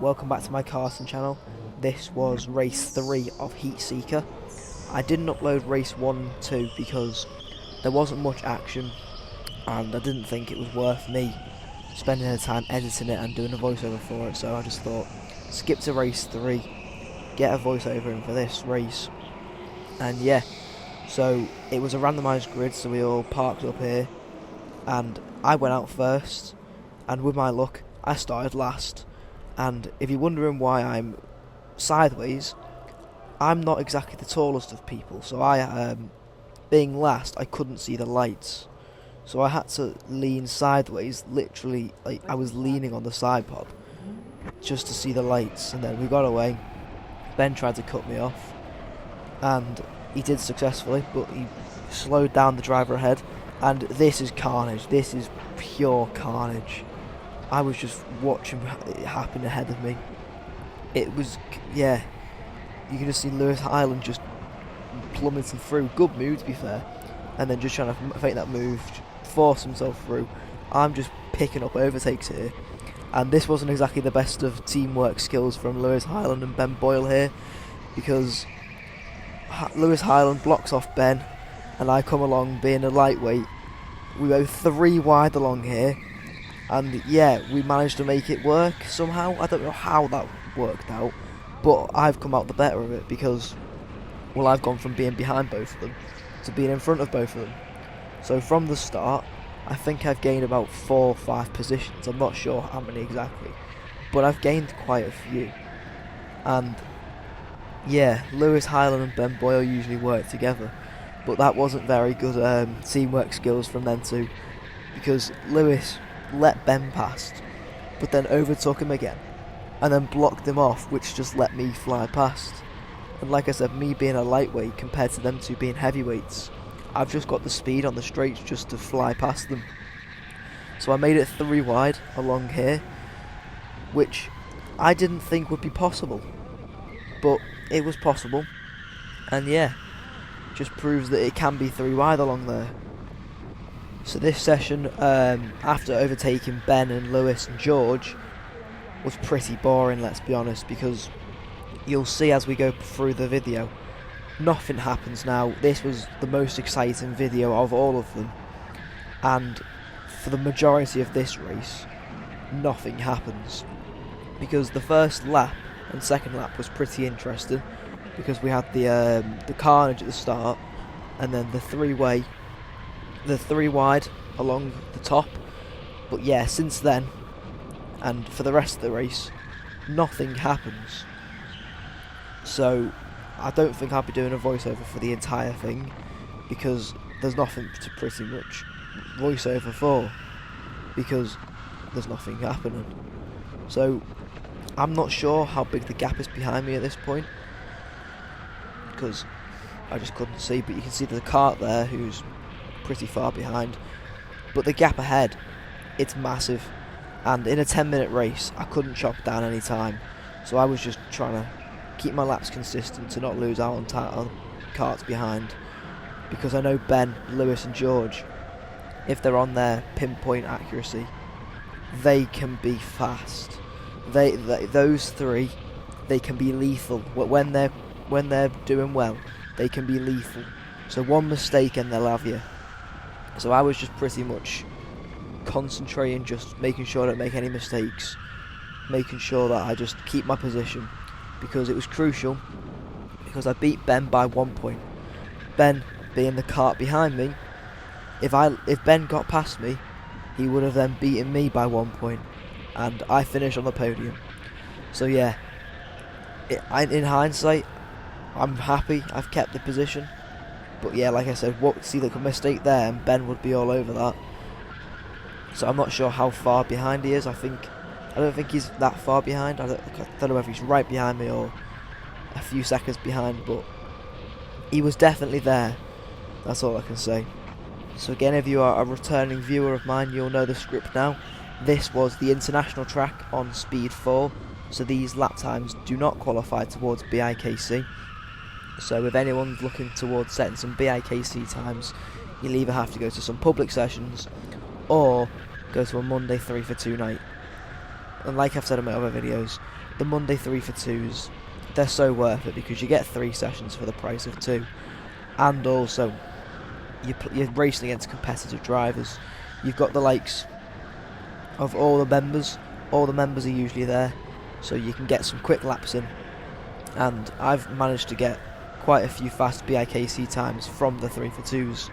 welcome back to my karting channel. This was race 3 of Heat Seeker. I didn't upload race 1 and 2 because there wasn't much action and I didn't think it was worth me spending the time editing it and doing a voiceover for it, so I just thought, skip to race 3, get a voiceover in for this race. And yeah, so it was a randomised grid, so we all parked up here and I went out first, and with my luck I started last. And if you're wondering why I'm sideways, I'm not exactly the tallest of people, so being last, I couldn't see the lights, so I had to lean sideways, literally, like I was leaning on the side pod just to see the lights. And then we got away. Ben tried to cut me off and he did successfully, but he slowed down the driver ahead, and this is carnage. This is pure carnage. I was just watching it happen ahead of me. It was, yeah, you can just see Lewis Highland just plummeting through. Good move, to be fair, and then just trying to fake that move, force himself through. I'm just picking up overtakes here, and this wasn't exactly the best of teamwork skills from Lewis Highland and Ben Boyle here, because Lewis Highland blocks off Ben, and I come along being a lightweight. We go 3 wide along here. And yeah, we managed to make it work somehow. I don't know how that worked out, but I've come out the better of it because, well, I've gone from being behind both of them to being in front of both of them. So from the start, I think I've gained about 4 or 5 positions. I'm not sure how many exactly, but I've gained quite a few. And yeah, Lewis Highland and Ben Boyle usually work together, but that wasn't very good teamwork skills from them two, because Lewis let Ben past, but then overtook him again, and then blocked him off, which just let me fly past. And like I said, me being a lightweight compared to them two being heavyweights, I've just got the speed on the straights just to fly past them. So I made it 3 wide along here, which I didn't think would be possible, but it was possible. And yeah, just proves that it can be 3 wide along there. So this session, after overtaking Ben and Lewis and George, was pretty boring, let's be honest, because you'll see as we go through the video, nothing happens now. This was the most exciting video of all of them, and for the majority of this race, nothing happens, because the first lap and second lap was pretty interesting, because we had the carnage at the start, and then the 3 wide along the top. But yeah, since then and for the rest of the race, nothing happens. So I don't think I'll be doing a voiceover for the entire thing, because there's nothing to pretty much voiceover for, because there's nothing happening. So I'm not sure how big the gap is behind me at this point, because I just couldn't see, but you can see the kart there who's pretty far behind, but the gap ahead, it's massive, and in a 10-minute race I couldn't chop down any time, so I was just trying to keep my laps consistent to not lose out on karts behind, because I know Ben, Lewis and George, if they're on their pinpoint accuracy, they can be fast. Those 3, they can be lethal. When they're doing well, they can be lethal. So one mistake and they'll have you. So I was just pretty much concentrating, just making sure I don't make any mistakes, making sure that I just keep my position, because it was crucial, because I beat Ben by 1 point. Ben being the kart behind me, if Ben got past me, he would have then beaten me by 1 point, and I finished on the podium. So yeah, in hindsight, I'm happy I've kept the position. But yeah, like I said, see the mistake there and Ben would be all over that. So I'm not sure how far behind he is. I don't think he's that far behind. I don't know if he's right behind me or a few seconds behind, but he was definitely there. That's all I can say. So again, if you are a returning viewer of mine, you'll know the script now. This was the international track on speed 4, so these lap times do not qualify towards BIKC. So if anyone's looking towards setting some BIKC times, you'll either have to go to some public sessions or go to a Monday 3 for 2 night. And like I've said in my other videos, the Monday 3 for 2s, they're so worth it because you get 3 sessions for the price of 2, and also you're racing against competitive drivers. You've got the likes of all the members are usually there, so you can get some quick laps in, and I've managed to get quite a few fast BIKC times from the 3 for 2s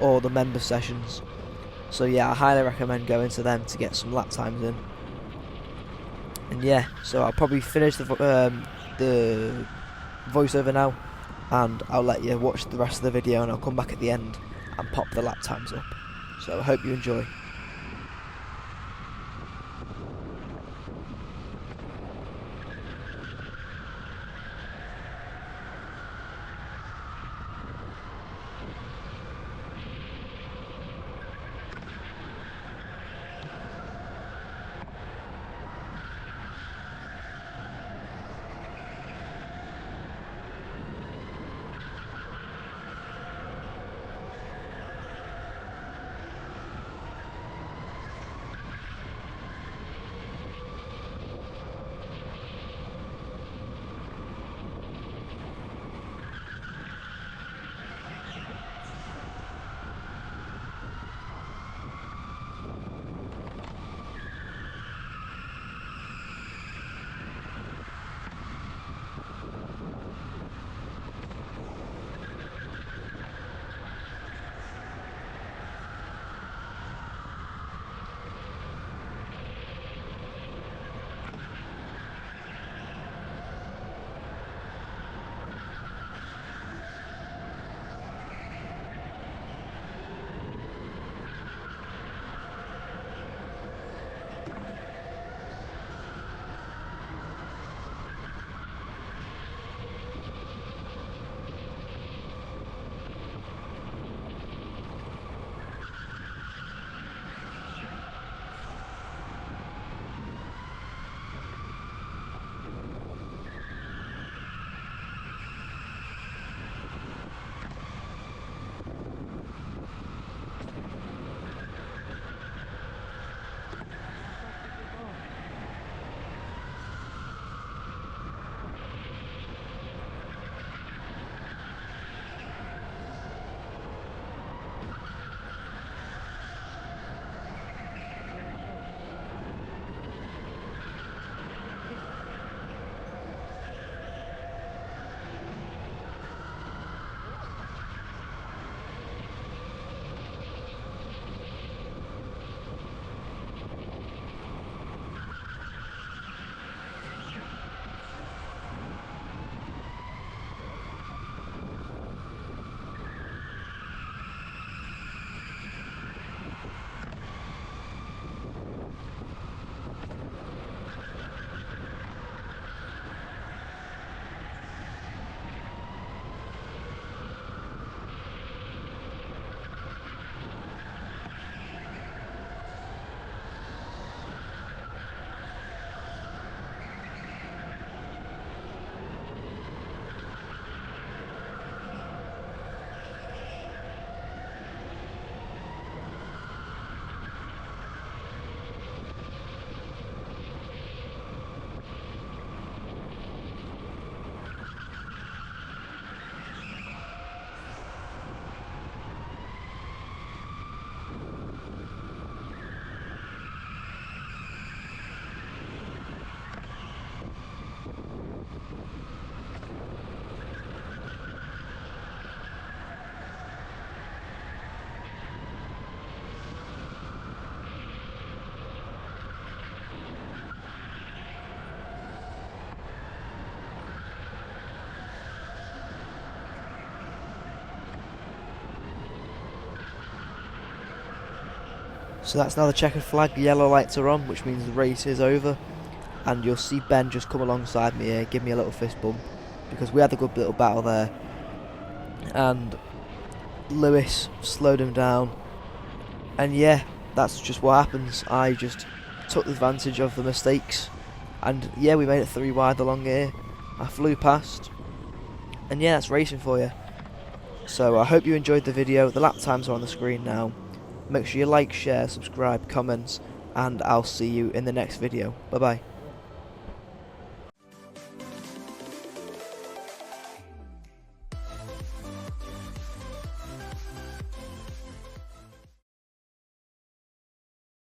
or the member sessions. So yeah, I highly recommend going to them to get some lap times in. And yeah, so I'll probably finish the voiceover now, and I'll let you watch the rest of the video, and I'll come back at the end and pop the lap times up. So I hope you enjoy. So that's now the checkered flag, the yellow lights are on, which means the race is over. And you'll see Ben just come alongside me here, give me a little fist bump, because we had a good little battle there. And Lewis slowed him down. And yeah, that's just what happens. I just took advantage of the mistakes. And yeah, we made it 3 wide along here. I flew past. And yeah, that's racing for you. So I hope you enjoyed the video. The lap times are on the screen now. Make sure you like, share, subscribe, comments, and I'll see you in the next video. Bye bye.